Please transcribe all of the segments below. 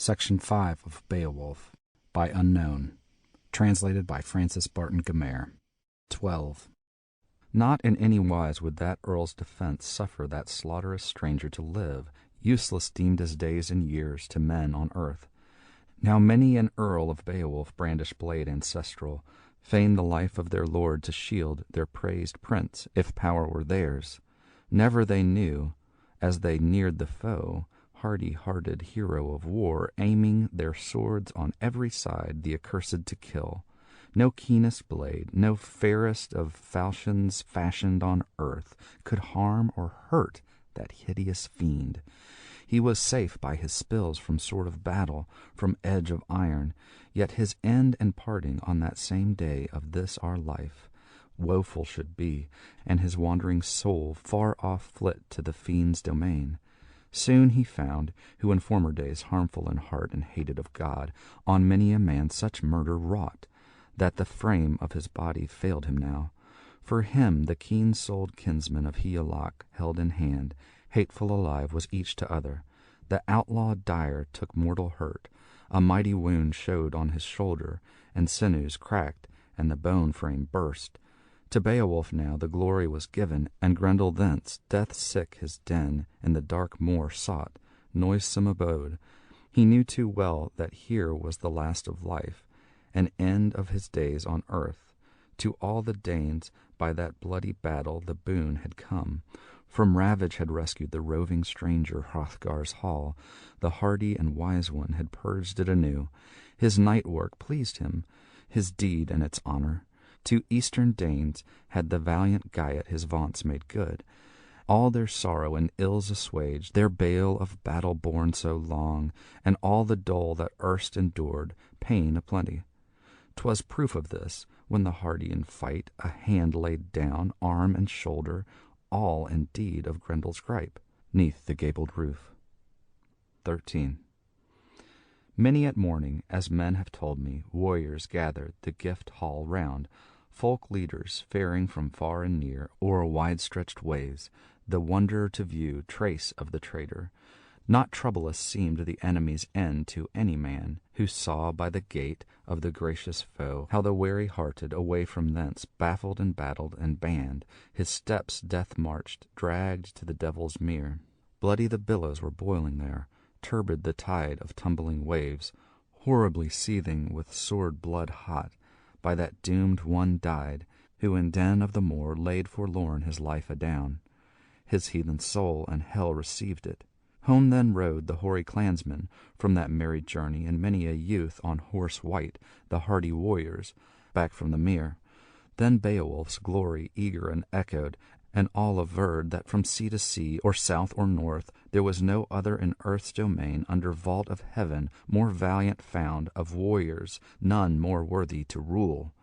Section 5 of Beowulf, by Unknown, translated by Francis Barton Gamer. 12. Not in any wise would that earl's defence suffer that slaughterous stranger to live, useless deemed as days and years to men on earth. Now many an earl of Beowulf brandished blade ancestral, fain the life of their lord to shield their praised prince, if power were theirs. Never they knew, as they neared the foe, hardy-hearted hero of war, aiming their swords on every side the accursed to kill. No keenest blade, no fairest of falchions fashioned on earth, could harm or hurt that hideous fiend. He was safe by his spills from sword of battle, from edge of iron, yet his end and parting on that same day of this our life woeful should be, and his wandering soul far off flit to the fiend's domain. Soon he found, who in former days harmful in heart and hated of God, on many a man such murder wrought, that the frame of his body failed him now. For him the keen-souled kinsman of Higelac held in hand, hateful alive was each to other. The outlaw dire took mortal hurt, a mighty wound showed on his shoulder, and sinews cracked, and the bone frame burst. To Beowulf now the glory was given, and Grendel thence, death-sick his den in the dark moor sought, noisome abode. He knew too well that here was the last of life, an end of his days on earth. To all the Danes by that bloody battle the boon had come. From ravage had rescued the roving stranger Hrothgar's hall. The hardy and wise one had purged it anew. His night work pleased him, his deed and its honor. To eastern Danes had the valiant Gaiet his vaunts made good, all their sorrow and ills assuaged, their bale of battle borne so long, and all the dole that erst endured, pain aplenty. 'Twas proof of this, when the hardy in fight a hand laid down, arm and shoulder, all indeed of Grendel's gripe, 'neath the gabled roof. 13. Many at morning, as men have told me, warriors gathered the gift hall round, folk leaders faring from far and near, o'er wide-stretched ways, the wanderer to view trace of the traitor. Not troublous seemed the enemy's end to any man, who saw by the gait of the gracious foe how the weary-hearted away from thence, baffled and battled and banned, his steps death marched, dragged to the devil's mere. Bloody the billows were boiling there, turbid the tide of tumbling waves, horribly seething with sword blood hot. By that doomed one died, who in den of the moor laid forlorn his life adown. His heathen soul and hell received it. Home then rode the hoary clansmen from that merry journey, and many a youth on horse white, the hardy warriors, back from the mere. Then Beowulf's glory eager and echoed, and all averred that from sea to sea, or south or north, there was no other in earth's domain under vault of heaven more valiant found of warriors, none more worthy to rule.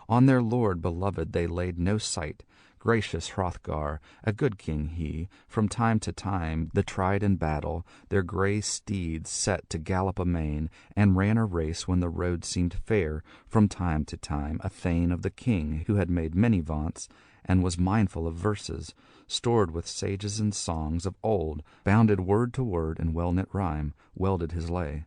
On their lord beloved they laid no sight. Gracious Hrothgar, a good king he, from time to time the tried in battle, their grey steeds set to gallop amain, and ran a race when the road seemed fair, from time to time a thane of the king, who had made many vaunts, and was mindful of verses, stored with sages and songs of old, bounded word to word in well-knit rhyme, welded his lay.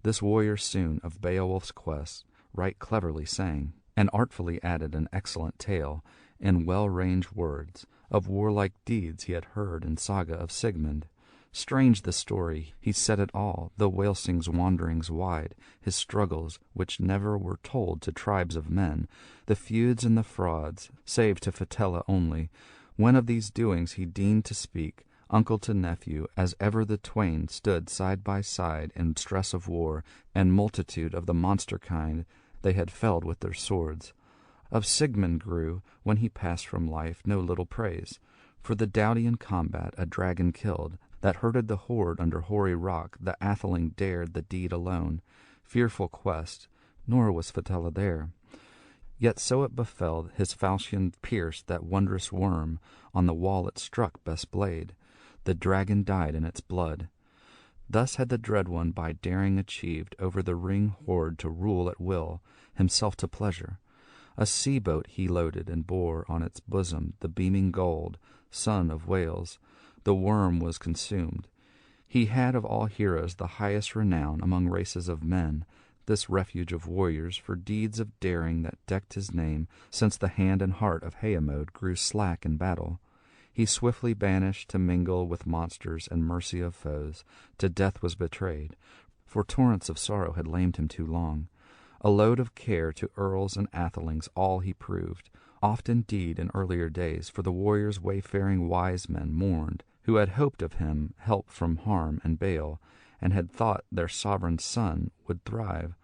This warrior soon of Beowulf's quest right cleverly sang, and artfully added an excellent tale, in well-ranged words, of warlike deeds he had heard in saga of Sigmund. Strange the story, he said it all, the Wælsing's wanderings wide, his struggles, which never were told to tribes of men, the feuds and the frauds, save to Fitela only. When of these doings he deigned to speak, uncle to nephew, as ever the twain stood side by side in stress of war, and multitude of the monster kind they had felled with their swords. Of Sigmund grew, when he passed from life, no little praise, for the doughty in combat a dragon killed, that herded the horde under hoary rock, the atheling dared the deed alone. Fearful quest, nor was Fitela there. Yet so it befell, his falchion pierced that wondrous worm, on the wall it struck best blade. The dragon died in its blood. Thus had the dread one by daring achieved over the ring horde to rule at will, himself to pleasure. A sea-boat he loaded, and bore on its bosom the beaming gold, son of Wales. The worm was consumed. He had of all heroes the highest renown among races of men, this refuge of warriors for deeds of daring that decked his name, since the hand and heart of Heamode grew slack in battle. He swiftly banished to mingle with monsters and mercy of foes, to death was betrayed, for torrents of sorrow had lamed him too long. A load of care to earls and athelings all he proved, oft indeed in earlier days, for the warriors wayfaring wise men mourned, who had hoped of him help from harm and bale, and had thought their sovereign son would thrive,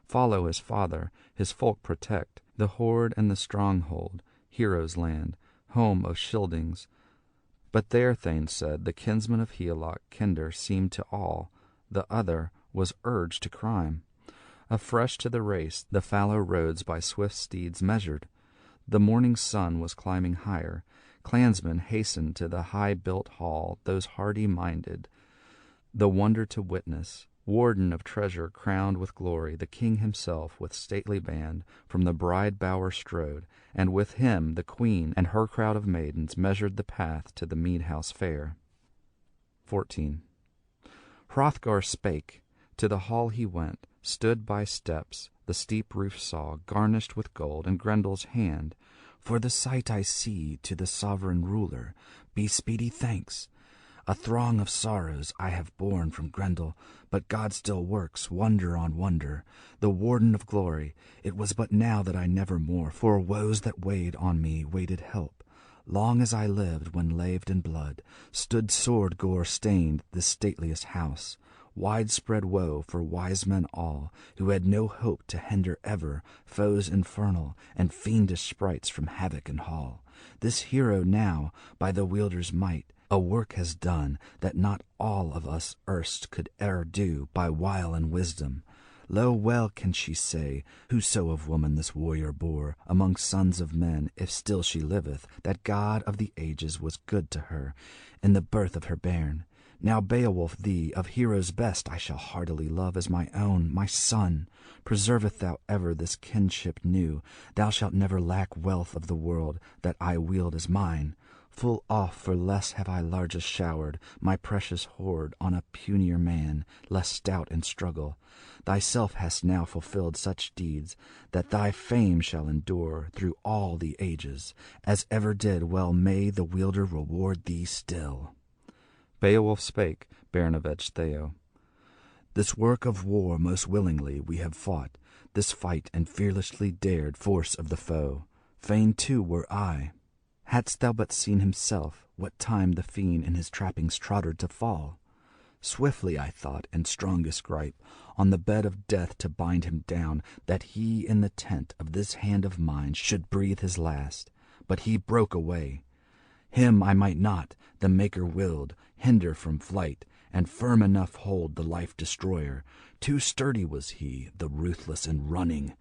follow his father, his folk protect, the hoard and the stronghold, heroes' land, home of Scyldings. But there, Thane said, the kinsman of Heorot, kinder seemed to all, the other was urged to crime. Afresh to the race, the fallow roads by swift steeds measured. The morning sun was climbing higher. Clansmen hastened to the high-built hall, those hardy-minded, the wonder to witness. Warden of treasure crowned with glory, the king himself with stately band from the bride bower strode, and with him the queen and her crowd of maidens measured the path to the mead house fair. 14. Hrothgar spake. To the hall he went, stood by steps, the steep roof saw, garnished with gold, and Grendel's hand. For the sight I see to the sovereign ruler, be speedy thanks. A throng of sorrows I have borne from Grendel, but God still works wonder on wonder. The warden of glory, it was but now that I nevermore, for woes that weighed on me, waited help. Long as I lived when laved in blood, stood sword gore stained this stateliest house. Widespread woe for wise men all, who had no hope to hinder ever foes infernal and fiendish sprites from havoc and hall. This hero now, by the wielder's might, a work has done that not all of us erst could e'er do by wile and wisdom. Lo, well can she say, whoso of woman this warrior bore among sons of men, if still she liveth, that God of the ages was good to her in the birth of her bairn. Now Beowulf, thee, of heroes best, I shall heartily love as my own, my son. Preserveth thou ever this kinship new. Thou shalt never lack wealth of the world, that I wield as mine. Full oft for less have I largest showered my precious hoard on a punier man, less stout in struggle. Thyself hast now fulfilled such deeds, that thy fame shall endure through all the ages. As ever did, well may the wielder reward thee still. Beowulf spake, Bairn of Ecgtheow. This work of war most willingly we have fought, this fight and fearlessly dared force of the foe. Fain too were I. Hadst thou but seen himself, what time the fiend in his trappings trotted to fall. Swiftly I thought, in strongest gripe, on the bed of death to bind him down, that he in the tent of this hand of mine should breathe his last. But he broke away. Him I might not, the Maker willed, hinder from flight, and firm enough hold the life-destroyer. Too sturdy was he, the ruthless in running.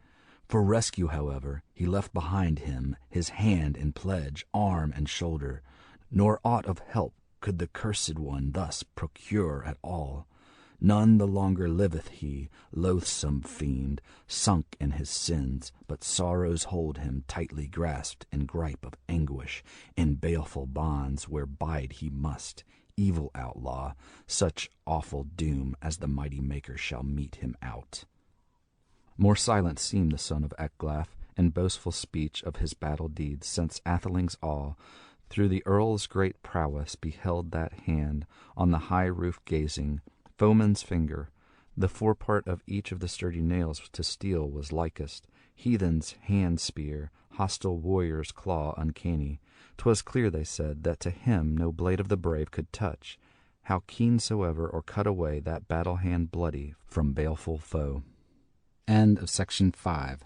For rescue, however, he left behind him his hand in pledge, arm and shoulder. Nor aught of help could the cursed one thus procure at all. None the longer liveth he, loathsome fiend, sunk in his sins, but sorrows hold him tightly grasped in gripe of anguish, in baleful bonds where bide he must. Evil outlaw, such awful doom as the mighty Maker shall mete him out. More silent seemed the son of Ecglaf in boastful speech of his battle deeds, since athelings all, through the earl's great prowess, beheld that hand on the high roof gazing, foeman's finger. The forepart of each of the sturdy nails to steel was likest, heathen's hand spear, hostile warrior's claw uncanny. 'Twas clear, they said, that to him no blade of the brave could touch, how keen soever, or cut away that battle hand bloody from baleful foe. End of Section 5.